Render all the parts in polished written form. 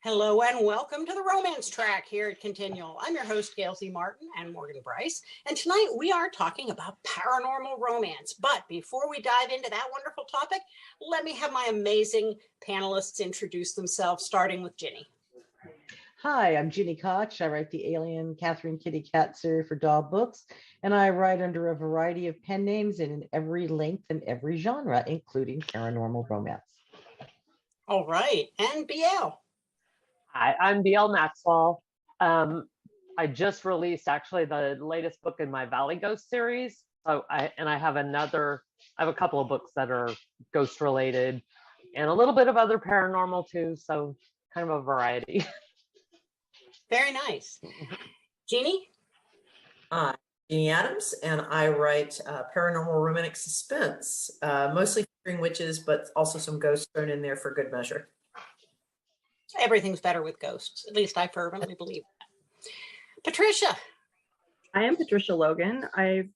Hello and welcome to the romance track here at ConTinual. I'm your host, Gail Z. Martin and Morgan Bryce. And tonight we are talking about paranormal romance. But before we dive into that wonderful topic, let me have my amazing panelists introduce themselves, starting with Ginny. Hi, I'm Jeanne Koch. I write the Alien Catherine Kitty Cat series for Doll Books, and I write under a variety of pen names and in every length and every genre, including paranormal romance. All right, and BL. Hi, I'm Maxwell. I just released actually the latest book in my Valley Ghost series. So I have a couple of books that are ghost related and a little bit of other paranormal too. So kind of a variety. Very nice. Jeannie? Hi, Jeannie Adams, and I write paranormal romantic suspense, mostly featuring witches, but also some ghosts thrown in there for good measure. Everything's better with ghosts. At least I fervently believe that. Patricia. I am Patricia Logan. I've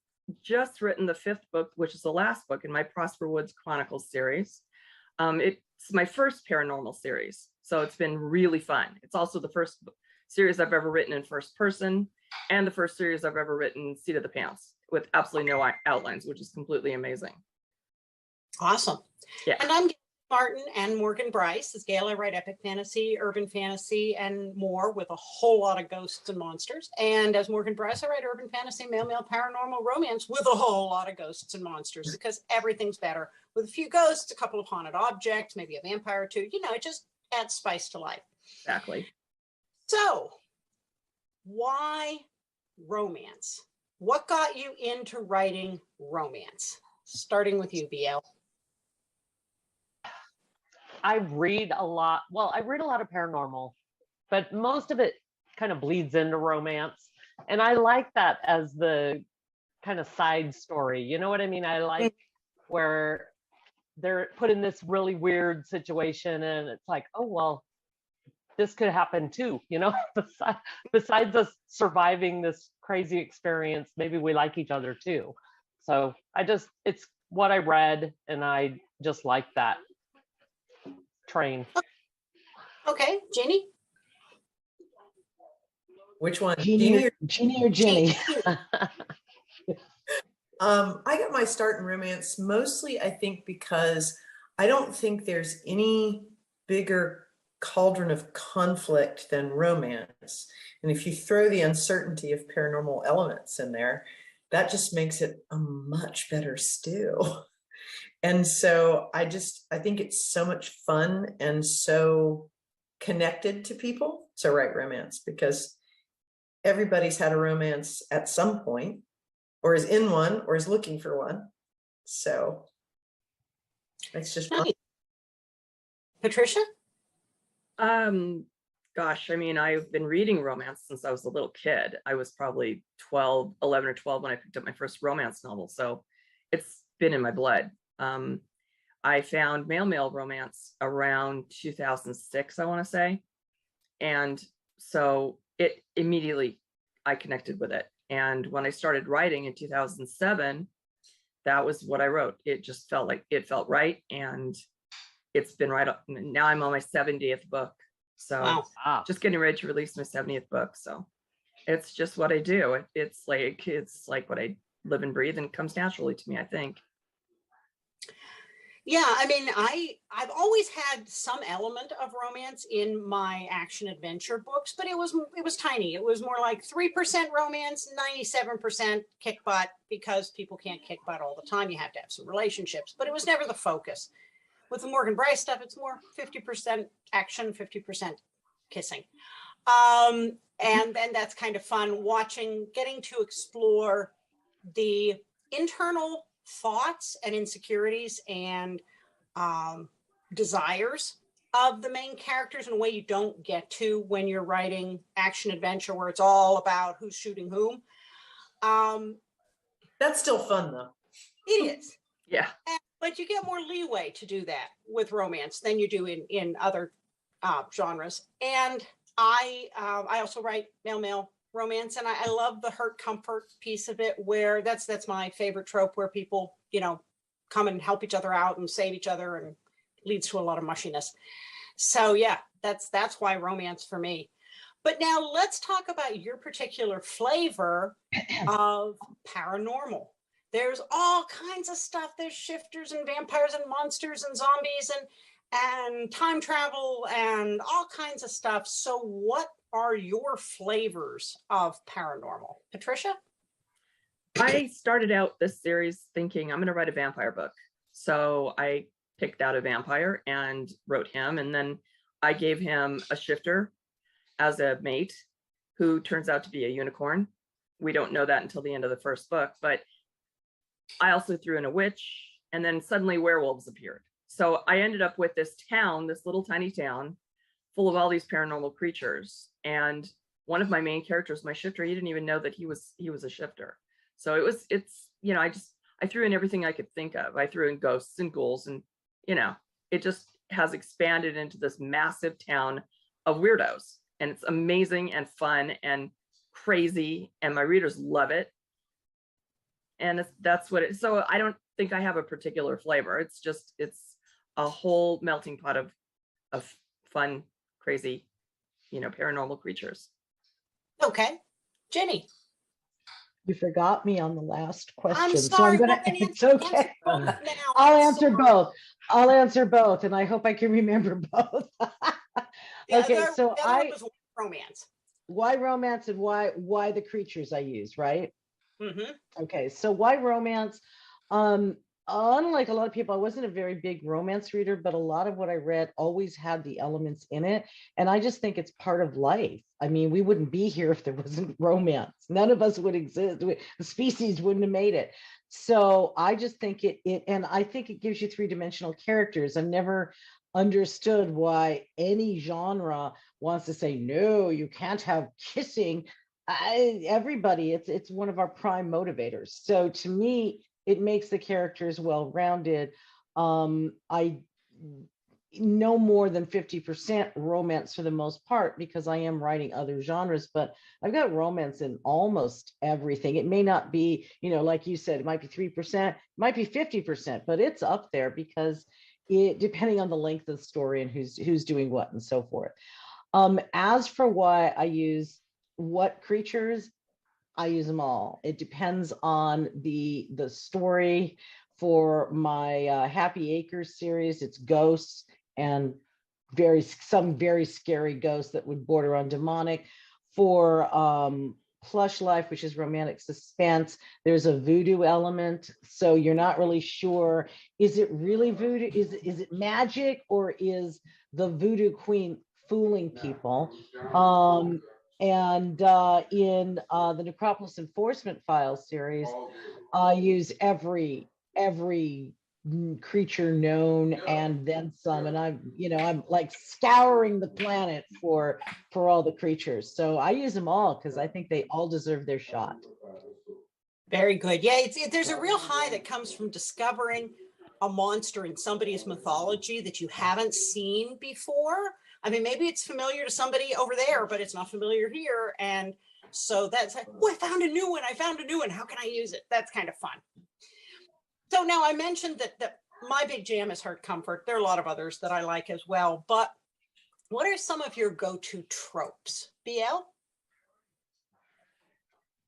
just written the 5th book, which is the last book in my Prosper Woods Chronicles series. It's my first paranormal series, so it's been really fun. It's also the first series I've ever written in first person and the first series I've ever written seat of the pants with absolutely no outlines, which is completely amazing. Awesome. Yeah. And I'm Martin and Morgan Bryce. As Gail, I write epic fantasy, urban fantasy, and more with a whole lot of ghosts and monsters. And as Morgan Bryce, I write urban fantasy, male paranormal romance with a whole lot of ghosts and monsters, because everything's better with a few ghosts, a couple of haunted objects, maybe a vampire or two. You know, it just adds spice to life. Exactly. So, why romance? What got you into writing romance? Starting with you, BL. I read a lot. Well, I read a lot of paranormal, but most of it kind of bleeds into romance. And I like that as the kind of side story. You know what I mean? I like where they're put in this really weird situation and it's like, oh, well, this could happen too, you know, besides us surviving this crazy experience, maybe we like each other too. So it's what I read and I just like that train. Okay, Jeannie? Which one? Jeannie or Ginny? I got my start in romance mostly, I think, because I don't think there's any bigger cauldron of conflict than romance. And if you throw the uncertainty of paranormal elements in there, that just makes it a much better stew. And so I think it's so much fun and so connected to people to write romance, because everybody's had a romance at some point, or is in one, or is looking for one. So it's just fun. Patricia? Gosh, I mean, I've been reading romance since I was a little kid. I was probably 11 or 12 when I picked up my first romance novel. So it's been in my blood. I found male romance around 2006, I want to say. And so it immediately, I connected with it. And when I started writing in 2007, that was what I wrote. It just felt like it felt right. And it's been right up. Now I'm on my 70th book. So wow. Just getting ready to release my 70th book. So it's just what I do. It's like what I live and breathe, and it comes naturally to me, I think. Yeah, I mean, I've always had some element of romance in my action adventure books, but it was tiny. It was more like 3% romance, 97% kick butt, because people can't kick butt all the time. You have to have some relationships, but it was never the focus. With the Morgan Bryce stuff, it's more 50% action, 50% kissing. And then that's kind of fun getting to explore the internal thoughts and insecurities and desires of the main characters in a way you don't get to when you're writing action adventure, where it's all about who's shooting whom. That's still fun though. It is. Yeah. But you get more leeway to do that with romance than you do in other genres. And I also write male romance, and I love the hurt comfort piece of it, where that's my favorite trope, where people, you know, come and help each other out and save each other, and leads to a lot of mushiness. So yeah, That's why romance for me. But now let's talk about your particular flavor of paranormal. There's all kinds of stuff. There's shifters and vampires and monsters and zombies and time travel and all kinds of stuff. So what are your flavors of paranormal? Patricia? I started out this series thinking I'm going to write a vampire book. So I picked out a vampire and wrote him. And then I gave him a shifter as a mate who turns out to be a unicorn. We don't know that until the end of the first book, but I also threw in a witch, and then suddenly werewolves appeared. So I ended up with this town, this little tiny town full of all these paranormal creatures. And one of my main characters, my shifter, he didn't even know that he was a shifter. So it's, you know, I threw in everything I could think of. I threw in ghosts and ghouls, and, you know, it just has expanded into this massive town of weirdos. And it's amazing and fun and crazy, and my readers love it. And that's what it is. So I don't think I have a particular flavor. It's a whole melting pot of fun, crazy, you know, paranormal creatures. Okay. Jenny? You forgot me on the last question. I'm sorry. So I'm gonna, it's okay. I'll answer both. I'll answer both, and I hope I can remember both. Okay, so romance. Why romance and why the creatures I use, right? Mm-hmm. Okay, so why romance? Unlike a lot of people, I wasn't a very big romance reader, but a lot of what I read always had the elements in it. And I just think it's part of life. I mean, we wouldn't be here if there wasn't romance. None of us would exist. The species wouldn't have made it. So I just think and I think it gives you three-dimensional characters. I've never understood why any genre wants to say, no, you can't have kissing. Everybody, it's one of our prime motivators. So to me, it makes the characters well-rounded. I no more than 50% romance for the most part, because I am writing other genres, but I've got romance in almost everything. It may not be, you know, like you said, it might be 3%, it might be 50%, but it's up there because depending on the length of the story and who's doing what and so forth. As for why I use what creatures, I use them all. It depends on the story. For my Happy Acres series, it's ghosts and some very scary ghosts that would border on demonic. For Plush Life, which is romantic suspense, there's a voodoo element. So you're not really sure, is it really voodoo? Is it magic, or is the voodoo queen fooling people? And in the Necropolis Enforcement Files series, I use every creature known and then some, and I'm like scouring the planet for all the creatures. So I use them all because I think they all deserve their shot. Very good. Yeah, there's a real high that comes from discovering a monster in somebody's mythology that you haven't seen before. I mean, maybe it's familiar to somebody over there, but it's not familiar here. And so that's like, oh, I found a new one. How can I use it? That's kind of fun. So now I mentioned that my big jam is Hurt Comfort. There are a lot of others that I like as well. But what are some of your go-to tropes? BL?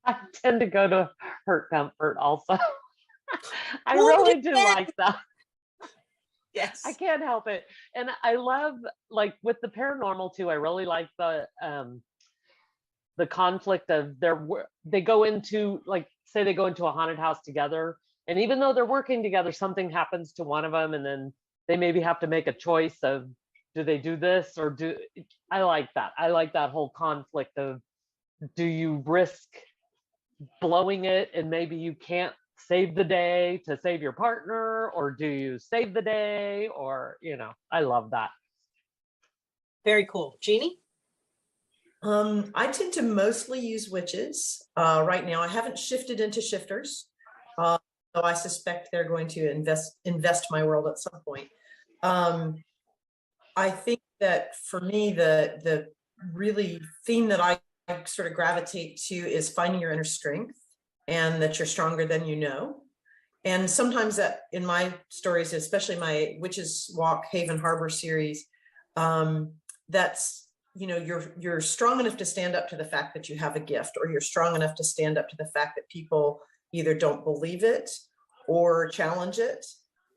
I tend to go to Hurt Comfort also. I really do like that. Yes. I can't help it. And I love, like with the paranormal too, I really like the conflict of they go into, like, say they go into a haunted house together, and even though they're working together, something happens to one of them, and then they maybe have to make a choice of, do they do this or I like that. I like that whole conflict of, do you risk blowing it and maybe you can't save the day to save your partner, or do you save the day, or, you know, I love that. Very cool. Jeannie? I tend to mostly use witches. Right now, I haven't shifted into shifters, so I suspect they're going to invest my world at some point. I think that for me, the really theme that I sort of gravitate to is finding your inner strength, and that you're stronger than you know. And sometimes that in my stories, especially my Witches Walk Haven Harbor series, that's, you know, you're strong enough to stand up to the fact that you have a gift, or you're strong enough to stand up to the fact that people either don't believe it or challenge it.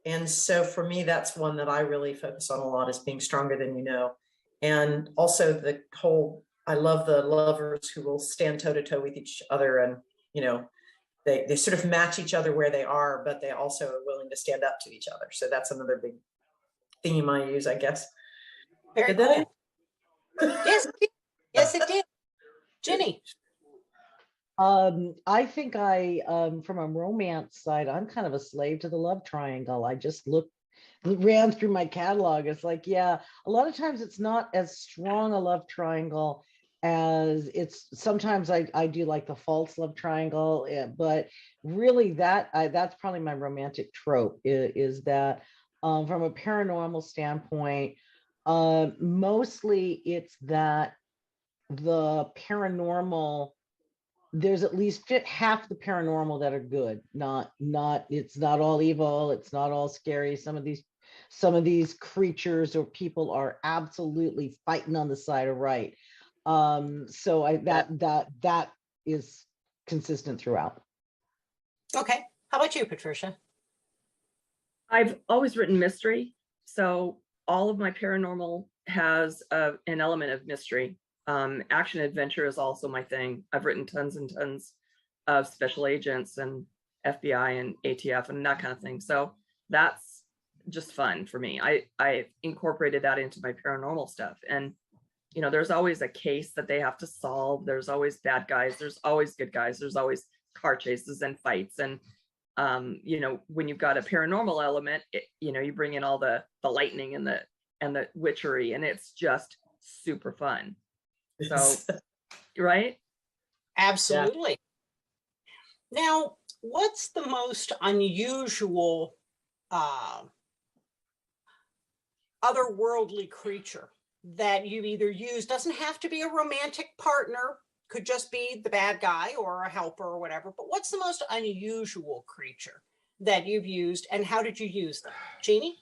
And so for me, that's one that I really focus on a lot, is being stronger than you know. And also the whole, I love the lovers who will stand toe to toe with each other, and, you know, they sort of match each other where they are, but they also are willing to stand up to each other. So that's another big theme I use, I guess. Very Did that cool. Yes, yes, it did. Ginny. I think from a romance side, I'm kind of a slave to the love triangle. I just ran through my catalog. It's like, yeah, a lot of times it's not as strong a love triangle as it's, sometimes I do like the false love triangle, but really that's probably my romantic trope, is that from a paranormal standpoint, mostly it's that the paranormal, there's at least half the paranormal that are good. It's not all evil. It's not all scary. Some of these creatures or people are absolutely fighting on the side of right. So that is consistent throughout. Okay. How about you, Patricia? I've always written mystery, so all of my paranormal has an element of mystery. Action adventure is also my thing. I've written tons and tons of special agents and FBI and ATF and that kind of thing. So that's just fun for me. I incorporated that into my paranormal stuff. And, you know, there's always a case that they have to solve. There's always bad guys. There's always good guys. There's always car chases and fights. And, you know, when you've got a paranormal element, you know, you bring in all the lightning and the witchery, and it's just super fun. So, right? Absolutely. Yeah. Now, what's the most unusual otherworldly creature that you either use? Doesn't have to be a romantic partner, could just be the bad guy or a helper or whatever, but what's the most unusual creature that you've used, and how did you use them? Jeannie?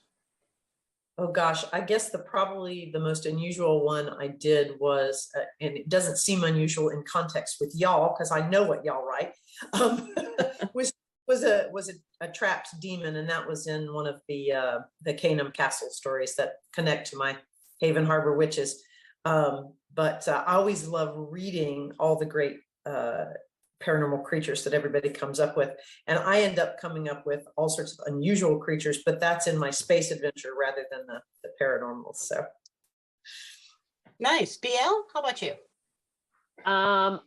Oh gosh, I guess probably the most unusual one I did was, and it doesn't seem unusual in context with y'all, because I know what y'all write, was a trapped demon, and that was in one of the Canaan Castle stories that connect to my Haven Harbor witches. But I always love reading all the great paranormal creatures that everybody comes up with, and I end up coming up with all sorts of unusual creatures, but that's in my space adventure rather than the paranormal. So nice. BL, how about you?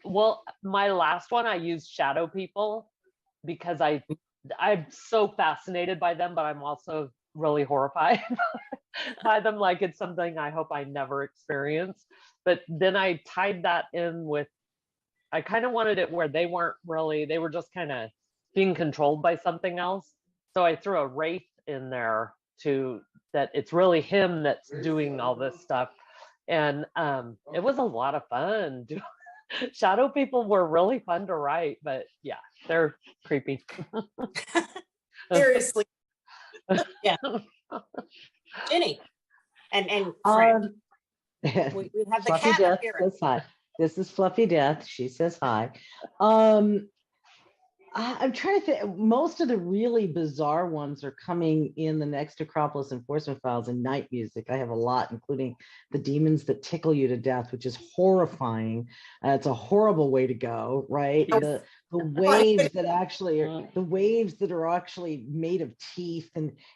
Well, my last one, I used shadow people because I'm so fascinated by them, but I'm also really horrified by them. Like, it's something I hope I never experience. But then I tied that in with, I kind of wanted it where they were just kind of being controlled by something else. So I threw a wraith in there that it's really him that's doing all this stuff. And it was a lot of fun. Shadow people were really fun to write, but yeah, they're creepy. seriously. Yeah. Ginny and Frank. We have the Fluffy cat Death appearance. says hi. This is Fluffy Death. She says hi. I'm trying to think. Most of the really bizarre ones are coming in the next Acropolis Enforcement Files and Night Music. I have a lot, including the demons that tickle you to death, which is horrifying. It's a horrible way to go, right? The waves that are actually made of teeth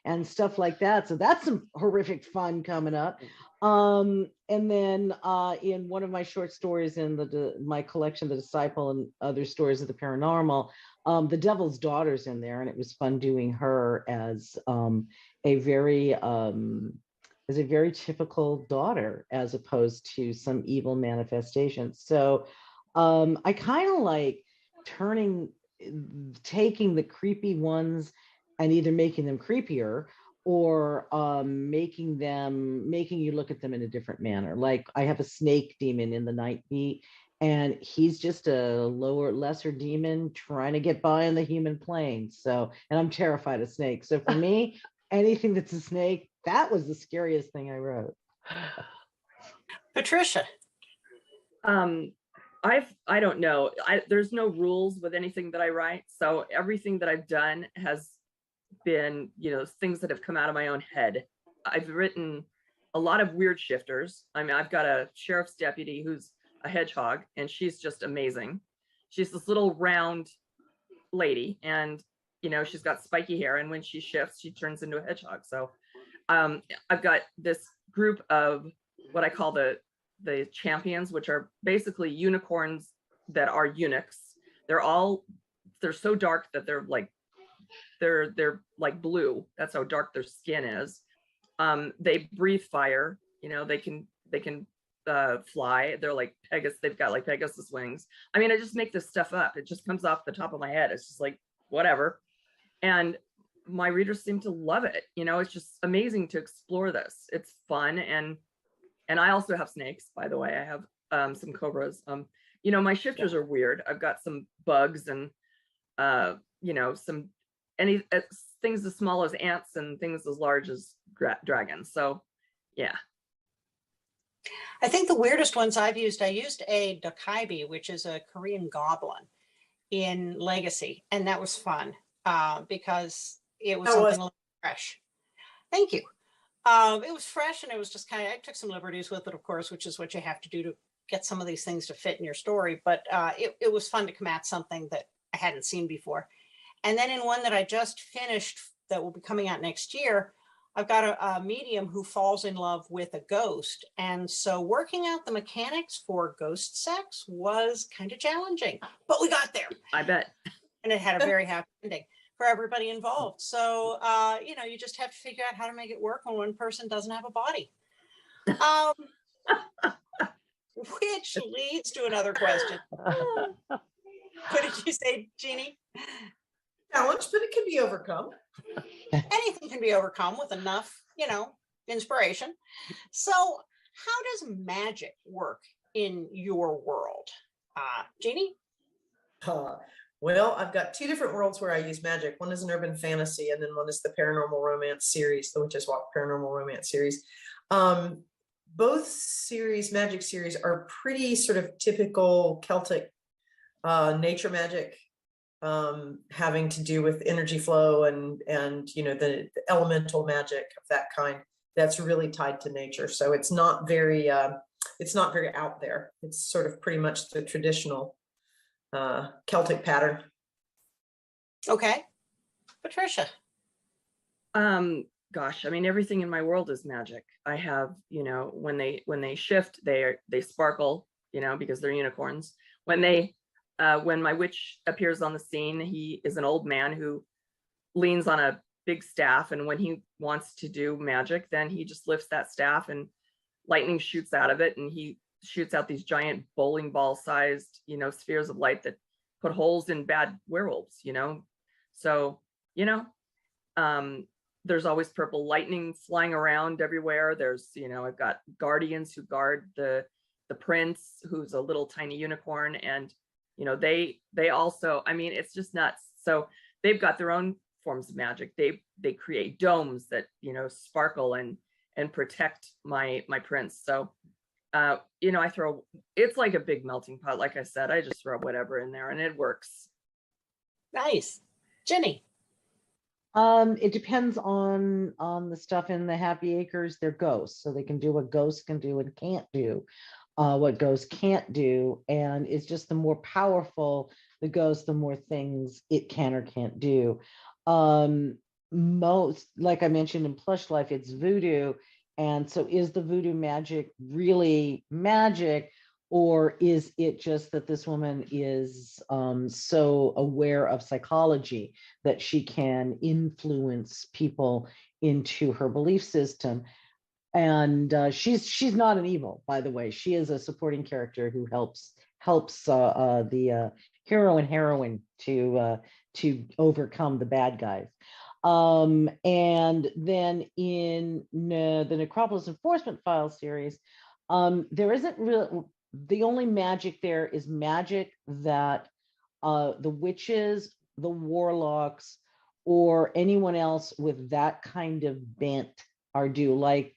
and stuff like that. So that's some horrific fun coming up. And then in one of my short stories in my collection, The Disciple and Other Stories of the Paranormal, the Devil's Daughter's in there, and it was fun doing her as a very typical daughter, as opposed to some evil manifestation. So I kind of like taking the creepy ones and either making them creepier or making you look at them in a different manner. Like I have a snake demon in the Night Beat, and he's just a lesser demon trying to get by on the human plane. So, and I'm terrified of snakes. So for me, anything that's a snake, that was the scariest thing I wrote. Patricia. I don't know. There's no rules with anything that I write. So everything that I've done has been, things that have come out of my own head. I've written a lot of weird shifters. I mean, I've got a sheriff's deputy who's a hedgehog, and she's just amazing. She's this little round lady, and she's got spiky hair, and when she shifts, she turns into a hedgehog. So I've got this group of what I call the champions, which are basically unicorns that are eunuchs. They're so dark that they're like blue. That's how dark their skin is. They breathe fire. They can fly. They're like Pegasus. They've got like Pegasus wings. I mean, I just make this stuff up. It just comes off the top of my head. It's just like whatever. And my readers seem to love it. It's just amazing to explore this. It's fun. And I also have snakes, by the way. I have some cobras. My shifters are weird. I've got some bugs and some things as small as ants and things as large as dragons. So yeah. I think the weirdest ones I used a Dokaibi, which is a Korean goblin in Legacy. And that was fun because it was something a little fresh. Thank you. It was fresh, and it was just I took some liberties with it, of course, which is what you have to do to get some of these things to fit in your story. But it was fun to come at something that I hadn't seen before. And then in one that I just finished that will be coming out next year, I've got a medium who falls in love with a ghost. And so working out the mechanics for ghost sex was kind of challenging, but we got there. I bet. And it had a very happy ending for everybody involved. So, you just have to figure out how to make it work when one person doesn't have a body. Which leads to another question. What did you say, Jeannie? Challenge, but it can be overcome. Anything can be overcome with enough, inspiration. So how does magic work in your world? Jeannie? Well, I've got two different worlds where I use magic. One is an urban fantasy, and then one is the paranormal romance series, the Witches Walk paranormal romance series. Both magic series are pretty sort of typical Celtic nature magic, having to do with energy flow and the elemental magic of that kind. That's really tied to nature. So it's not very out there. It's sort of pretty much the traditional Celtic pattern. Okay. Patricia. Gosh, I mean, everything in my world is magic. I have, when they shift, they sparkle, because they're unicorns. When my witch appears on the scene, he is an old man who leans on a big staff, and when he wants to do magic, then he just lifts that staff and lightning shoots out of it, and he shoots out these giant bowling ball sized, spheres of light that put holes in bad werewolves, So, there's always purple lightning flying around everywhere. There's, I've got guardians who guard the prince, who's a little tiny unicorn, and they also, I mean, it's just nuts. So they've got their own forms of magic. They create domes that sparkle and protect my prince. So it's like a big melting pot. Like I said, I just throw whatever in there and it works. Nice. Jenny. It depends on the stuff in the Happy Acres. They're ghosts, so they can do what ghosts can do and can't do, what ghosts can't do. And it's just the more powerful the ghost, the more things it can or can't do. Most, like I mentioned in Plush Life, it's voodoo. And so is the voodoo magic really magic, or is it just that this woman is so aware of psychology that she can influence people into her belief system? And she's not an evil, by the way. She is a supporting character who helps the hero and heroine to overcome the bad guys. And then in the Necropolis Enforcement File series, there isn't real. The only magic there is magic that the witches, the warlocks, or anyone else with that kind of bent are due. Like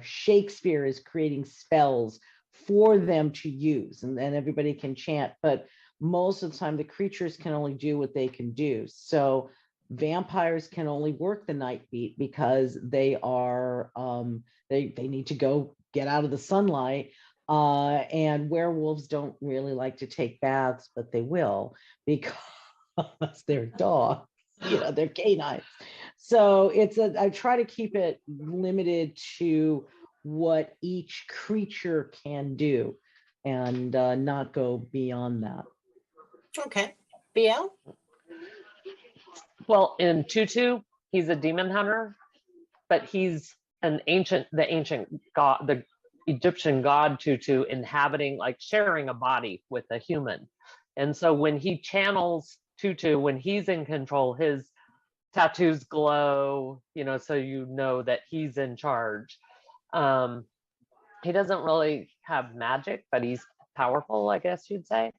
Shakespeare is creating spells for them to use, and then everybody can chant, but most of the time the creatures can only do what they can do. So vampires can only work the night beat because they are they need to go get out of the sunlight, and werewolves don't really like to take baths, but they will because they're dogs, they're canines. So I try to keep it limited to what each creature can do and not go beyond that. Okay. BL? Well, in Tutu, he's a demon hunter, but he's the ancient god, the Egyptian god Tutu, inhabiting, like sharing a body with a human. And so when he channels Tutu, when he's in control, his tattoos glow, so that he's in charge. He doesn't really have magic, but he's powerful, I guess you'd say.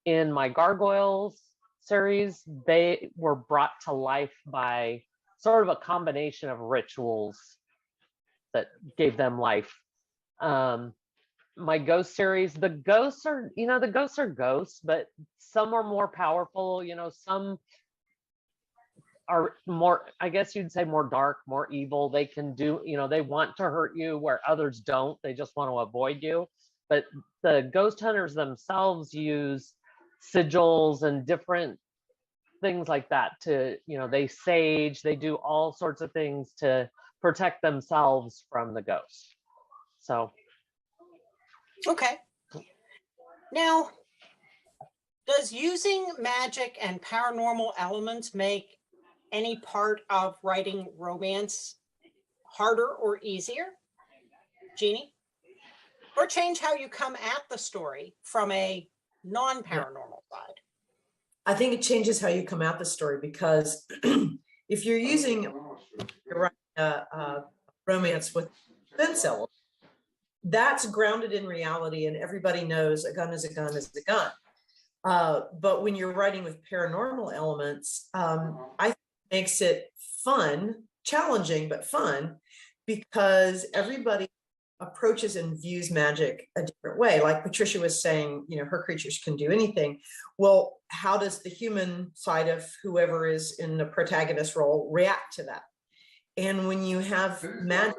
In my Gargoyles series, they were brought to life by sort of a combination of rituals that gave them life. My Ghost series, the ghosts are ghosts, but some are more powerful, some are more, I guess you'd say, more dark, more evil. They can do, they want to hurt you where others don't. They just want to avoid you. But the ghost hunters themselves use sigils and different things like that to, they sage, they do all sorts of things to protect themselves from the ghost. So. Okay. Now, does using magic and paranormal elements make any part of writing romance harder or easier, Jeannie? Or change how you come at the story from a non-paranormal side? I think it changes how you come at the story, because if you're using romance with defense element, that's grounded in reality, and everybody knows a gun is a gun is a gun. But when you're writing with paranormal elements, I think it makes it fun, challenging, but fun, because everybody approaches and views magic a different way. Like Patricia was saying, her creatures can do anything. Well, how does the human side of whoever is in the protagonist role react to that? And when you have magic,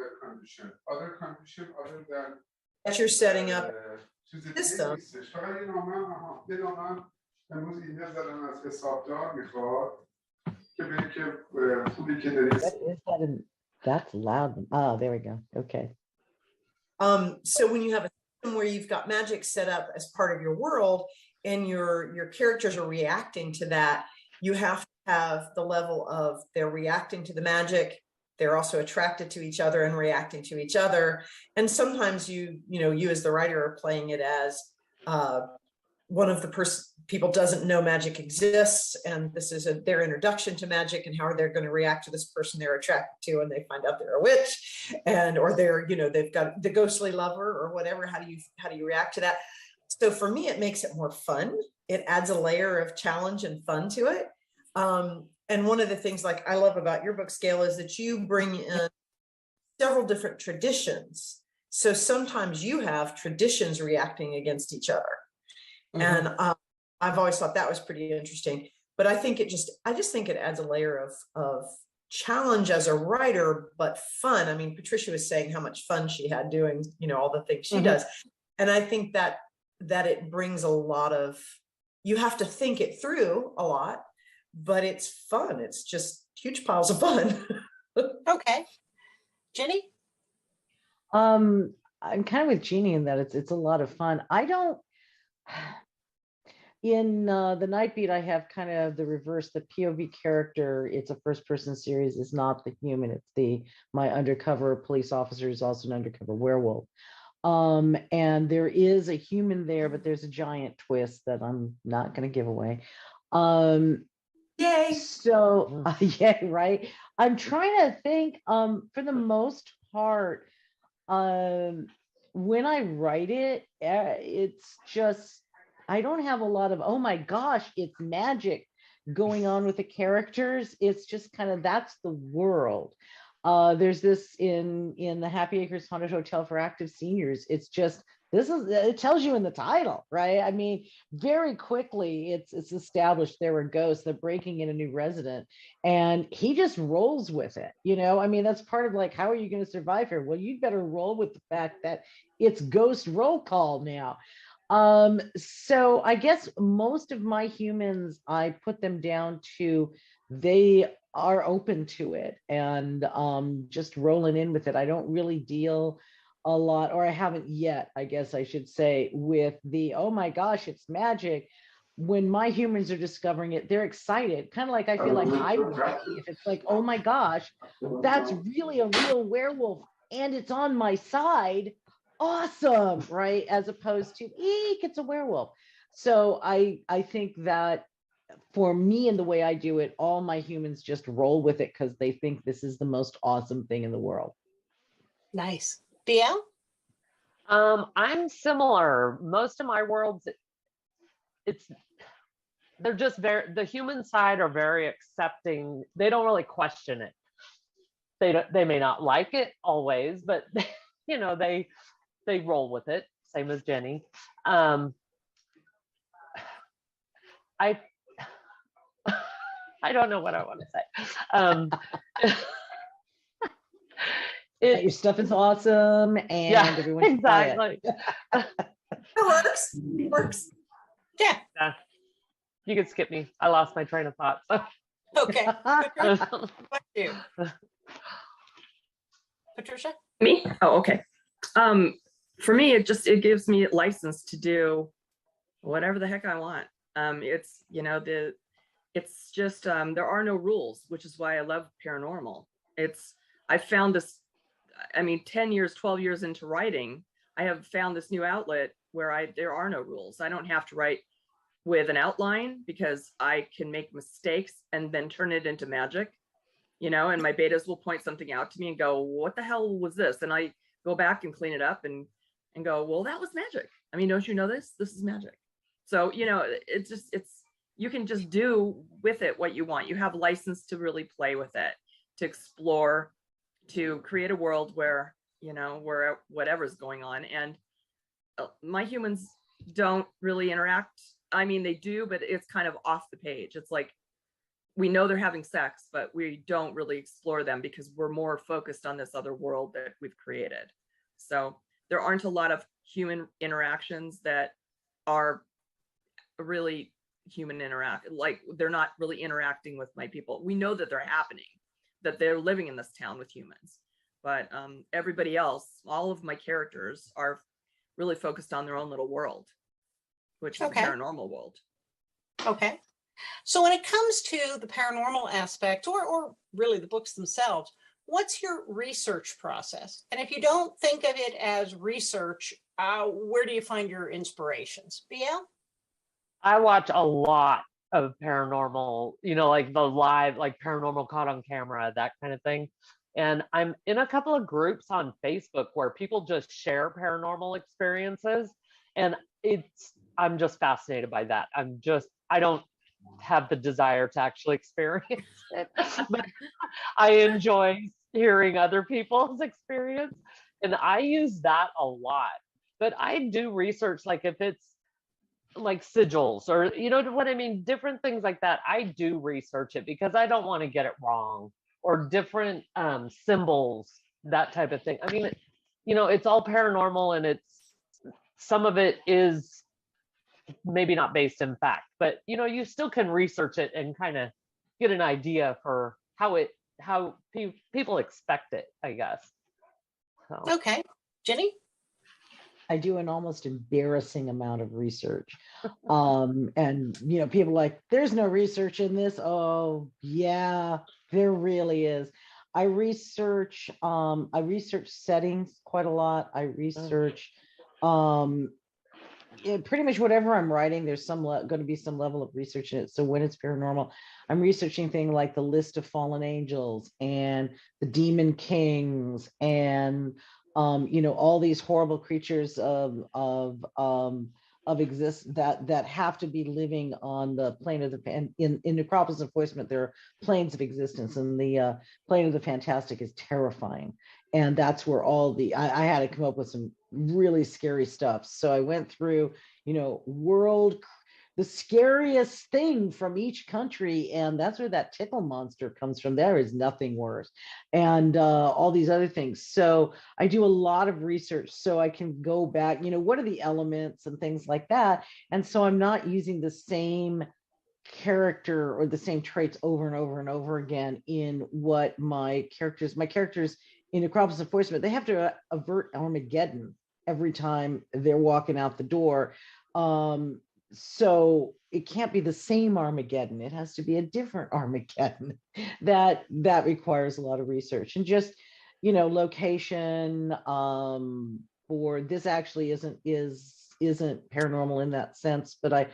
other condition other than that you're setting up system. That's loud. Oh, there we go. Okay. So when you have a system where you've got magic set up as part of your world, and your characters are reacting to that, you have to have the level of they're reacting to the magic. They're also attracted to each other and reacting to each other. And sometimes you as the writer are playing it as one of the people doesn't know magic exists, and this is their introduction to magic, and how are they going to react to this person they're attracted to, and they find out they're a witch, or they're they've got the ghostly lover or whatever. How do you react to that? So for me, it makes it more fun. It adds a layer of challenge and fun to it. And one of the things like I love about your book, Scale, is that you bring in several different traditions. So sometimes you have traditions reacting against each other. Mm-hmm. And I've always thought that was pretty interesting. But I think I just think it adds a layer of challenge as a writer, but fun. I mean, Patricia was saying how much fun she had doing, all the things she does. And I think that it brings a lot of, you have to think it through a lot, but it's fun. It's just huge piles of fun. Okay. Jenny? I'm kind of with Jeannie in that it's a lot of fun. I don't, in the Night Beat, I have kind of the reverse. The POV character, it's a first person series, is not the human. It's my undercover police officer is also an undercover werewolf. And there is a human there, but there's a giant twist that I'm not going to give away. Yay. So yeah, right. I'm trying to think, for the most part, when I write it, it's just, I don't have a lot of, oh my gosh, it's magic going on with the characters. It's just kind of, that's the world. There's this in the Happy Acres Haunted Hotel for Active Seniors. It's just, it tells you in the title, right? I mean, very quickly it's established there were ghosts. They're breaking in a new resident, and he just rolls with it. I mean, that's part of like, how are you going to survive here? Well, you'd better roll with the fact that it's ghost roll call now. So I guess most of my humans, I put them down to, they are open to it and just rolling in with it. I don't really deal a lot, or I haven't yet, I guess I should say, with the, oh my gosh, it's magic. When my humans are discovering it, they're excited, kind of like I feel like I would be if it's like, oh my gosh, that's really a real werewolf and it's on my side. Awesome, right? As opposed to, eek, it's a werewolf. So I think that for me and the way I do it, all my humans just roll with it because they think this is the most awesome thing in the world. Nice. BL? I'm similar. Most of my worlds, they're just the human side are very accepting. They don't really question it. They may not like it always, but they roll with it. Same as Jenny. I don't know what I want to say. Your stuff is awesome, and everyone should buy it. It works. Yeah. You can skip me. I lost my train of thought. So. Okay. Patricia? What you? Patricia? Me? Oh, okay. For me, it gives me license to do whatever the heck I want. It's just there are no rules, which is why I love paranormal. I found this, 10 years, 12 years into writing, I have found this new outlet where there are no rules. I don't have to write with an outline because I can make mistakes and then turn it into magic, and my betas will point something out to me and go, what the hell was this? And I go back and clean it up and go, well, that was magic. Don't you know this? This is magic. So, you can just do with it what you want. You have license to really play with it, to explore, to create a world where whatever's going on. And my humans don't really interact. They do, but it's kind of off the page. It's like, we know they're having sex, but we don't really explore them because we're more focused on this other world that we've created. So there aren't a lot of human interactions that are really human like they're not really interacting with my people. We know that they're happening, that they're living in this town with humans, but everybody else, all of my characters are really focused on their own little world, which is the paranormal world. Okay. So when it comes to the paranormal aspect, or really the books themselves, what's your research process? And if you don't think of it as research, where do you find your inspirations? BL? I watch a lot of paranormal, like the live, like Paranormal Caught on Camera, that kind of thing. And I'm in a couple of groups on Facebook where people just share paranormal experiences. And I'm just fascinated by that. I don't have the desire to actually experience it, but I enjoy hearing other people's experience. And I use that a lot. But I do research, like if it's like sigils or what I mean, different things like that. I do research it because I don't want to get it wrong, or different symbols, that type of thing. It's all paranormal, and some of it is maybe not based in fact, but you still can research it and kind of get an idea for how people expect it, I guess. So. Okay. Jenny? I do an almost embarrassing amount of research. And people are like, there's no research in this. Oh yeah, there really is. I research settings quite a lot. I research pretty much whatever I'm writing, there's going to be some level of research in it. So when it's paranormal, I'm researching things like the list of fallen angels and the demon kings and all these horrible creatures of of that have to be living on the plane of in Necropolis Enforcement. There are planes of existence, and the plane of the fantastic is terrifying. And that's where all I had to come up with some really scary stuff. So I went through, the scariest thing from each country, and that's where that tickle monster comes from. There is nothing worse, and all these other things. So I do a lot of research so I can go back, what are the elements and things like that. And so I'm not using the same character or the same traits over and over and over again in what my characters in Necropolis Enforcement, they have to avert Armageddon every time they're walking out the door. So it can't be the same Armageddon. It has to be a different Armageddon. That requires a lot of research, and just, location, for this actually isn't paranormal in that sense, but I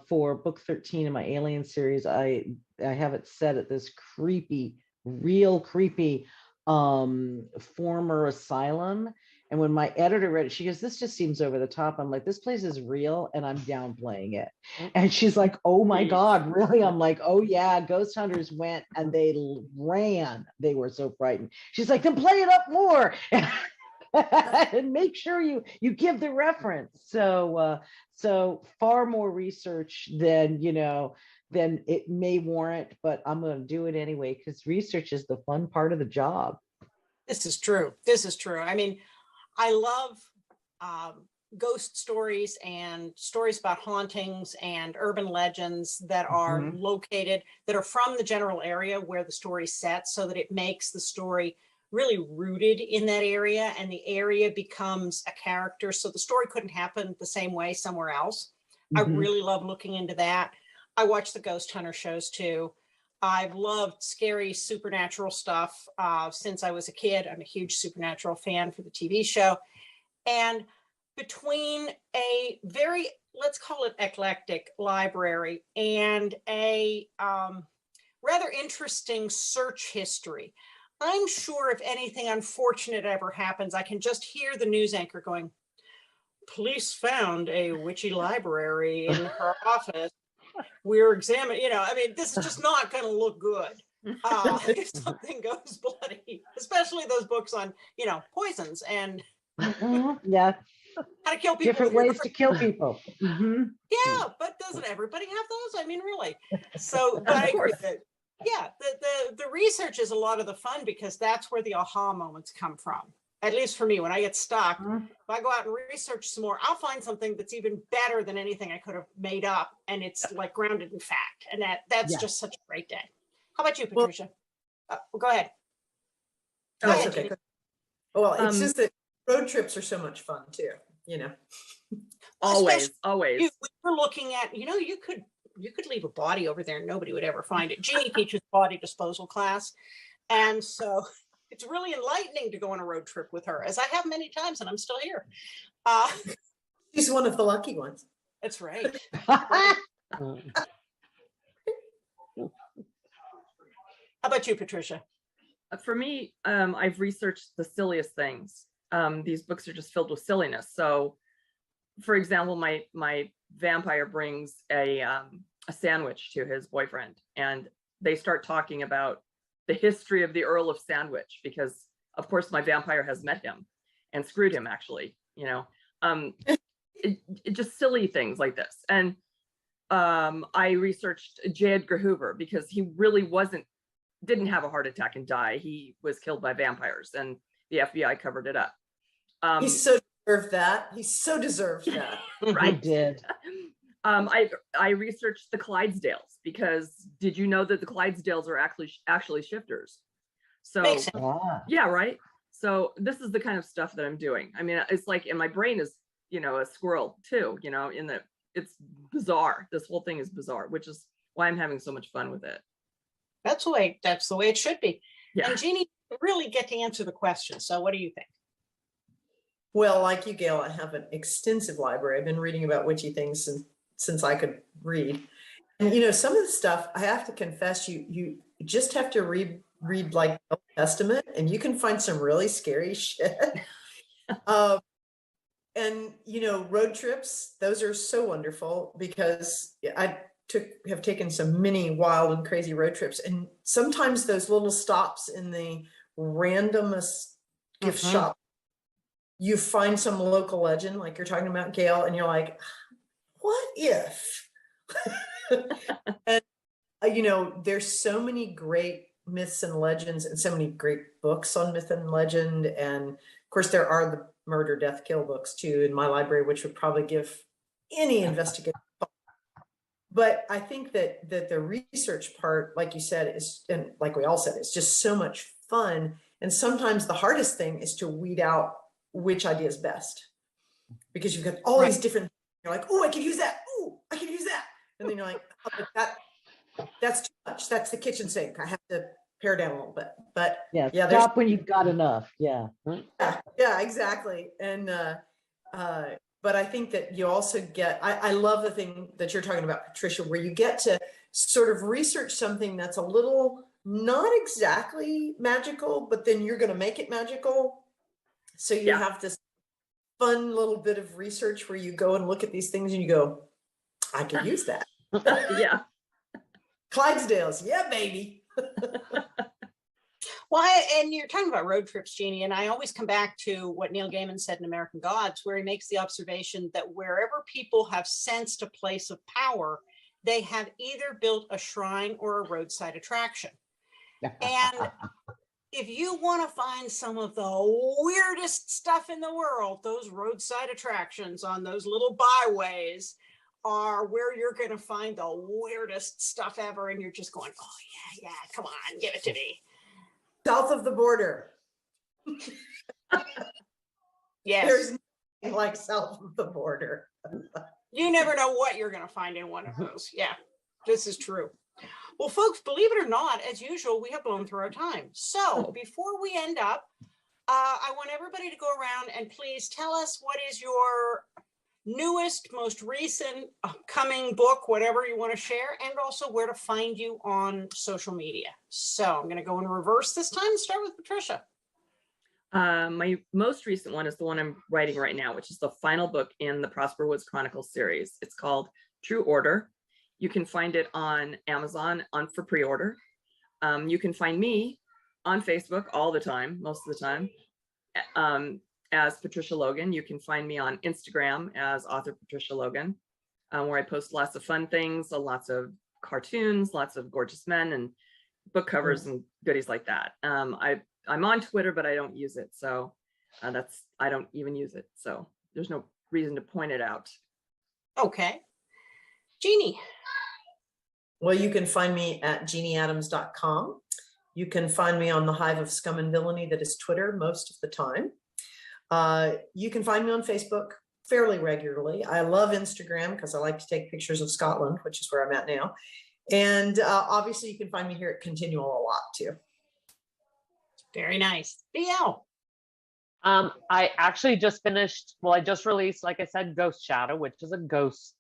for book 13 in my Alien series, I have it set at this real creepy former asylum. And when my editor read it, she goes, "This just seems over the top." I'm like, "This place is real and I'm downplaying it." And she's like, "Oh my God, really?" I'm like, "Oh yeah, ghost hunters went and they ran. They were so frightened." She's like, "Then play it up more." And make sure you give the reference. So far more research than it may warrant, but I'm going to do it anyway, because research is the fun part of the job. This is true. I mean, I love ghost stories and stories about hauntings and urban legends that are located, that are from the general area where the story's set, so that it makes the story really rooted in that area, and the area becomes a character. So the story couldn't happen the same way somewhere else. I really love looking into that. I watch the ghost hunter shows too. I've loved scary supernatural stuff since I was a kid. I'm a huge Supernatural fan for the TV show. And between a very, let's call it eclectic library, and a rather interesting search history, I'm sure if anything unfortunate ever happens, I can just hear the news anchor going, "Police found a witchy library in her office. We're examining," I mean, this is just not going to look good if something goes bloody, especially those books on, poisons and yeah, how to kill people. Different ways to kill people. Yeah, but doesn't everybody have those? I mean, really. So, but I agree that, yeah, the research is a lot of the fun, because that's where the aha moments come from. At least for me, when I get stuck, if I go out and research some more, I'll find something that's even better than anything I could have made up, and it's like grounded in fact, and that's just such a great day. How about you, Patricia? Go ahead. Go ahead, okay. Well, it's just that road trips are so much fun too. Always. We were looking at, you could leave a body over there and nobody would ever find it. Jeanne teaches body disposal class, and so it's really enlightening to go on a road trip with her, as I have many times, and I'm still here. She's one of the lucky ones. That's right. How about you, Patricia? For me, I've researched the silliest things. These books are just filled with silliness. So, for example, my vampire brings a sandwich to his boyfriend, and they start talking about the history of the Earl of Sandwich, because of course my vampire has met him and screwed him, actually, it just silly things like this. And I researched J. Edgar Hoover, because he really didn't have a heart attack and die. He was killed by vampires, and the FBI covered it up. He so deserved that. He so deserved that. Right. I did. I researched the Clydesdales, because did you know that the Clydesdales are actually shifters? So yeah, right. So this is the kind of stuff that I'm doing. I mean, it's like, and my brain is, a squirrel too, it's bizarre. This whole thing is bizarre, which is why I'm having so much fun with it. That's the way it should be. Yeah. And Jeanne, you really get to answer the question. So what do you think? Well, like you, Gail, I have an extensive library. I've been reading about witchy things since I could read. And some of the stuff, I have to confess, you just have to read like the Old Testament, and you can find some really scary shit. and you know, road trips, those are so wonderful because have taken some mini wild and crazy road trips, and sometimes those little stops in the randomest gift shop, you find some local legend, like you're talking about, Gail, and you're like, what if? And you know, there's so many great myths and legends and so many great books on myth and legend. And of course, there are the murder, death, kill books too in my library, which would probably give any investigator. But I think that the research part, like you said, is, and like we all said, is just so much fun. And sometimes the hardest thing is to weed out which idea is best, because you've got all these different, you're like, oh, I could use that. Oh, I could use that. And then you're like, oh, that's too much. That's the kitchen sink. I have to pare down a little bit. But yeah, stop when you've got enough. Yeah. Yeah, exactly. And but I think that you also get, I love the thing that you're talking about, Patricia, where you get to sort of research something that's a little not exactly magical, but then you're going to make it magical. So you have this fun little bit of research where you go and look at these things and you go, I could use that. Yeah. Clydesdales. Yeah, baby. Well, and you're talking about road trips, Jeannie, and I always come back to what Neil Gaiman said in American Gods, where he makes the observation that wherever people have sensed a place of power, they have either built a shrine or a roadside attraction. And if you want to find some of the weirdest stuff in the world, those roadside attractions on those little byways are where you're going to find the weirdest stuff ever. And you're just going, oh, yeah, come on, give it to me. South of the border. Yes. There's nothing like south of the border. You never know what you're going to find in one of those. Yeah, this is true. Well, folks, believe it or not, as usual, we have blown through our time. So before we end up, I want everybody to go around and please tell us what is your newest, most recent, upcoming book, whatever you want to share, and also where to find you on social media. So I'm going to go in reverse this time and start with Patricia. My most recent one is the one I'm writing right now, which is the final book in the Prosper Woods Chronicles series. It's called True Order. You can find it on Amazon for pre-order. You can find me on Facebook all the time, most of the time, as Patricia Logan. You can find me on Instagram as author Patricia Logan, where I post lots of fun things, lots of cartoons, lots of gorgeous men and book covers and goodies like that. I'm on Twitter, but I don't use it. So I don't even use it. So there's no reason to point it out. Okay. Jeannie. Well, you can find me at jeannieadams.com. You can find me on the hive of scum and villainy that is Twitter most of the time. You can find me on Facebook fairly regularly. I love Instagram because I like to take pictures of Scotland, which is where I'm at now. And obviously you can find me here at ConTinual a lot too. Very nice. BL. I actually just finished, well, I just released, like I said, Ghost Shadow, which is a ghost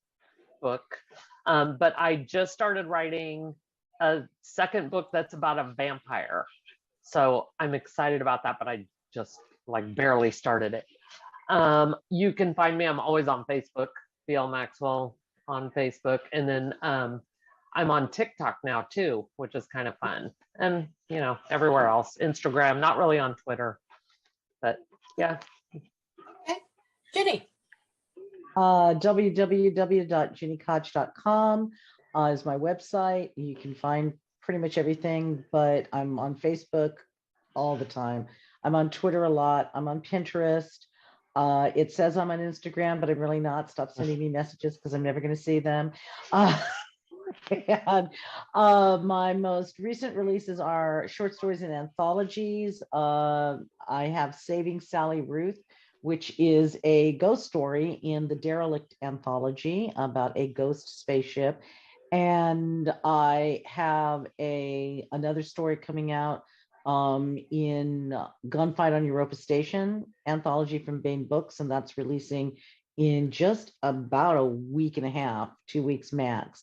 book. But I just started writing a second book that's about a vampire. So I'm excited about that, but I just like barely started it. You can find me, I'm always on Facebook, BL Maxwell on Facebook. And then I'm on TikTok now too, which is kind of fun. And, you know, everywhere else, Instagram, not really on Twitter, but yeah. Okay. Ginny. www.ginnykoch.com is my website. You can find pretty much everything, but I'm on Facebook all the time. I'm on Twitter a lot. I'm on Pinterest. It says I'm on Instagram, but I'm really not. Stop sending me messages because I'm never going to see them. And my most recent releases are short stories and anthologies. I have Saving Sally Ruth, which is a ghost story in the Derelict anthology about a ghost spaceship. And I have another story coming out in Gunfight on Europa Station anthology from Baen Books, and that's releasing in just about a week and a half, 2 weeks max.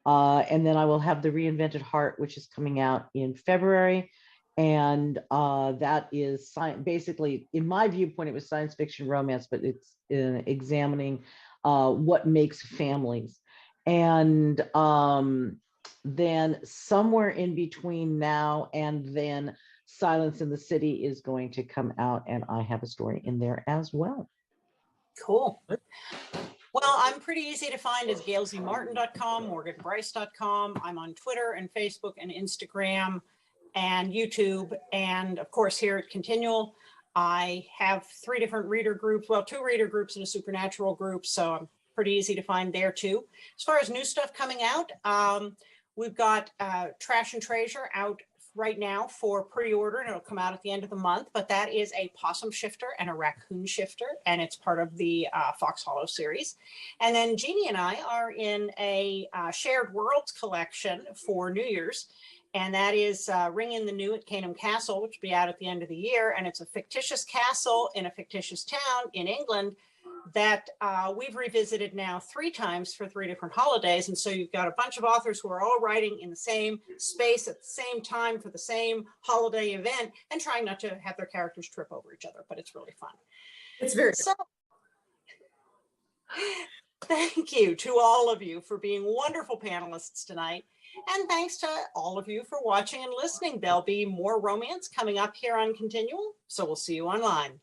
And then I will have The Reinvented Heart, which is coming out in February. And that is basically, in my viewpoint, it was science fiction romance, but it's examining what makes families. And then somewhere in between now and then, Silence in the City is going to come out, and I have a story in there as well. Cool. Well, I'm pretty easy to find as gailzmartin.com, morganbryce.com. I'm on Twitter and Facebook and Instagram and YouTube. And of course, here at ConTinual, I have 3 different reader groups, well, 2 reader groups and a supernatural group. So I'm pretty easy to find there too. As far as new stuff coming out, we've got Trash and Treasure out right now for pre-order, and it'll come out at the end of the month, but that is a possum shifter and a raccoon shifter, and it's part of the Fox Hollow series. And then Jeannie and I are in a Shared Worlds collection for New Year's, and that is Ring in the New at Canham Castle, which will be out at the end of the year, and it's a fictitious castle in a fictitious town in England that we've revisited now 3 times for 3 different holidays. And so you've got a bunch of authors who are all writing in the same space at the same time for the same holiday event and trying not to have their characters trip over each other, but it's really fun. It's very so. Thank you to all of you for being wonderful panelists tonight. And thanks to all of you for watching and listening. There'll be more romance coming up here on ConTinual, so we'll see you online.